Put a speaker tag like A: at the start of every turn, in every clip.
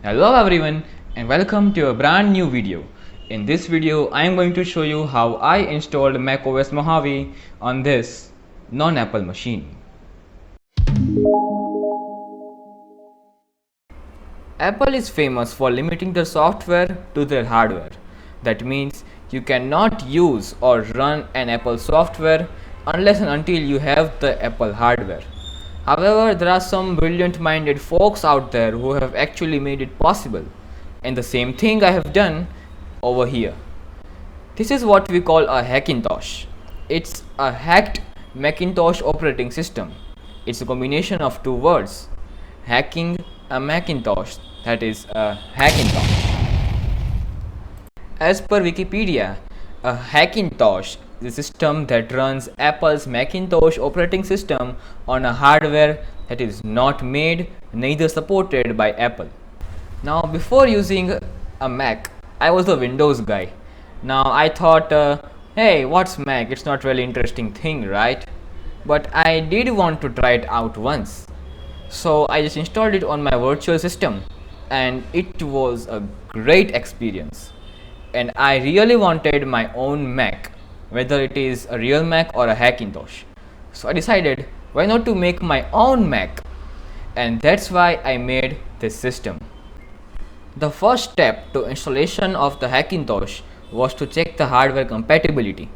A: Hello everyone and welcome to a brand new video. In this video I am going to show you how I installed macOS Mojave on this non-Apple machine. Apple is famous for limiting their software to their hardware. That means you cannot use or run an Apple software unless and until you have the Apple hardware. However, there are some brilliant minded folks out there who have actually made it possible. And the same thing I have done over here. This is what we call a Hackintosh. It's a hacked Macintosh operating system. It's a combination of two words, hacking a Macintosh, that is a Hackintosh. As per Wikipedia, a Hackintosh is a system that runs Apple's Macintosh operating system on a hardware that is not made neither supported by Apple. Now, before using a Mac, I was a Windows guy. Now, I thought, hey, what's Mac? It's not really interesting thing, right? But I did want to try it out once. So I just installed it on my virtual system and it was a great experience. And I really wanted my own Mac, whether it is a real Mac or a Hackintosh. So I decided, why not to make my own Mac? And that's why I made this system. The first step to installation of the Hackintosh was to check the hardware compatibility.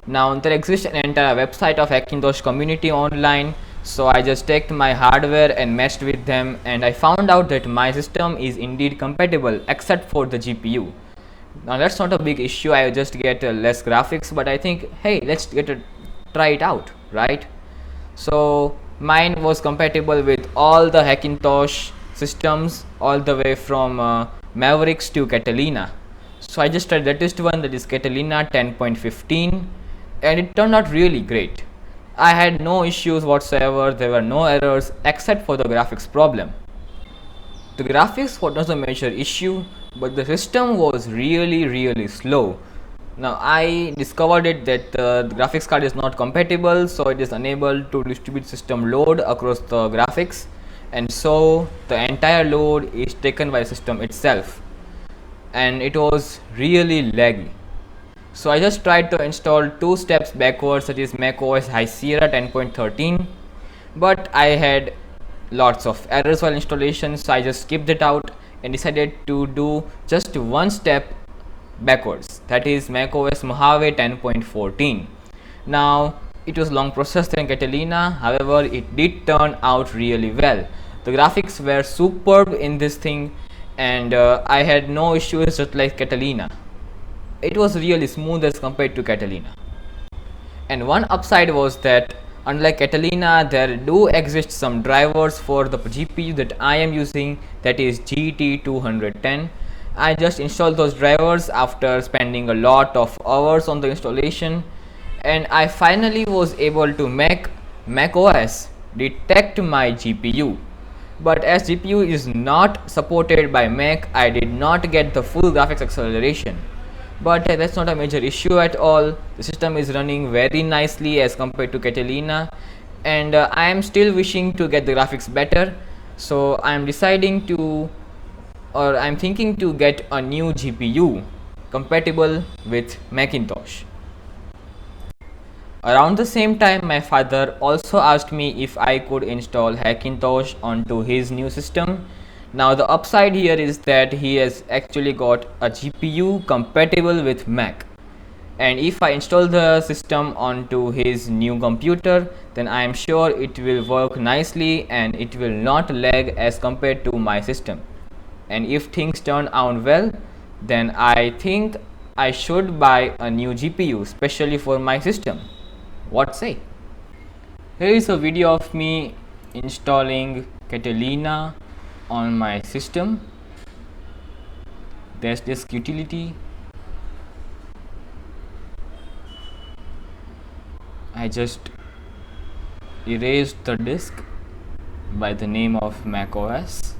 A: Now there exists an entire website of Hackintosh community online, so I just checked my hardware and matched with them, and I found out that my system is indeed compatible except for the GPU. Now that's not a big issue, I just get less graphics, but I think, hey, let's try it out, right? So mine was compatible with all the Hackintosh systems, all the way from Mavericks to Catalina. So I just tried the latest one, that is Catalina 10.15, and it turned out really great. I had no issues whatsoever, there were no errors except for the graphics problem. The graphics was not a major issue, but the system was really slow. Now I discovered it that the graphics card is not compatible, so it is unable to distribute system load across the graphics, and so the entire load is taken by the system itself, and it was really laggy. So I just tried to install two steps backwards, that is macOS High Sierra 10.13, but I had lots of errors while installation, so I just skipped it out and decided to do just one step backwards, that is macOS Mojave 10.14. Now it was long process than Catalina, however it did turn out really well. The graphics were superb in this thing, and I had no issues just like Catalina. It was really smooth as compared to Catalina. And one upside was that unlike Catalina, there do exist some drivers for the GPU that I am using, that is GT210. I just installed those drivers after spending a lot of hours on the installation, and I finally was able to make macOS detect my GPU. But as GPU is not supported by Mac, I did not get the full graphics acceleration. But that's not a major issue at all. The system is running very nicely as compared to Catalina, and I am still wishing to get the graphics better. So I am deciding to, or I'm thinking to get a new GPU compatible with Macintosh. Around the same time, my father also asked me if I could install Hackintosh onto his new system. Now the upside here is that he has actually got a GPU compatible with Mac, and if I install the system onto his new computer, then I am sure it will work nicely and it will not lag as compared to my system. And if things turn out well, then I think I should buy a new GPU especially for my system. What say? Here is a video of me installing Catalina on my system. There's disk utility. I just erased the disk by the name of macOS.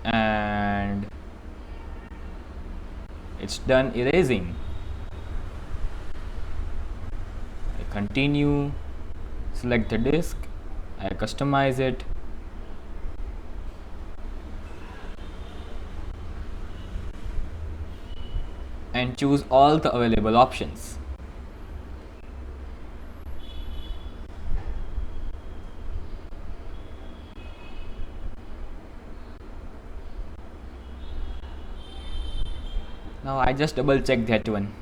A: And It's done erasing. I continue, select the disk, I customize it, and choose all the available options. Now I just double check that one.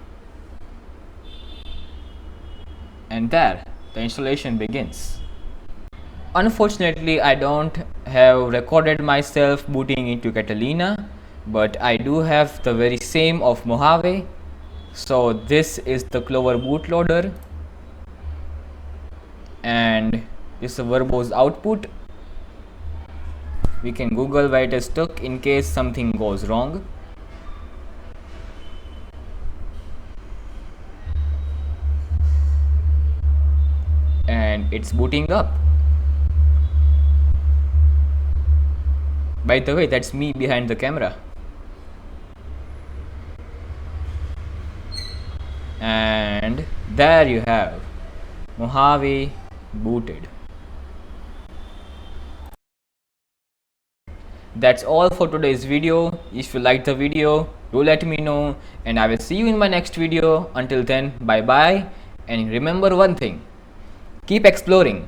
A: And there, the installation begins. Unfortunately, I don't have recorded myself booting into Catalina, but I do have the very same of Mojave. So this is the Clover bootloader, and this is the verbose output. We can Google where it is stuck in case something goes wrong. And it's booting up. By the way, that's me behind the camera. And there you have Mojave booted. That's all for today's video. If you liked the video, do let me know, and I will see you in my next video. Until then, bye bye, and remember one thing, keep exploring.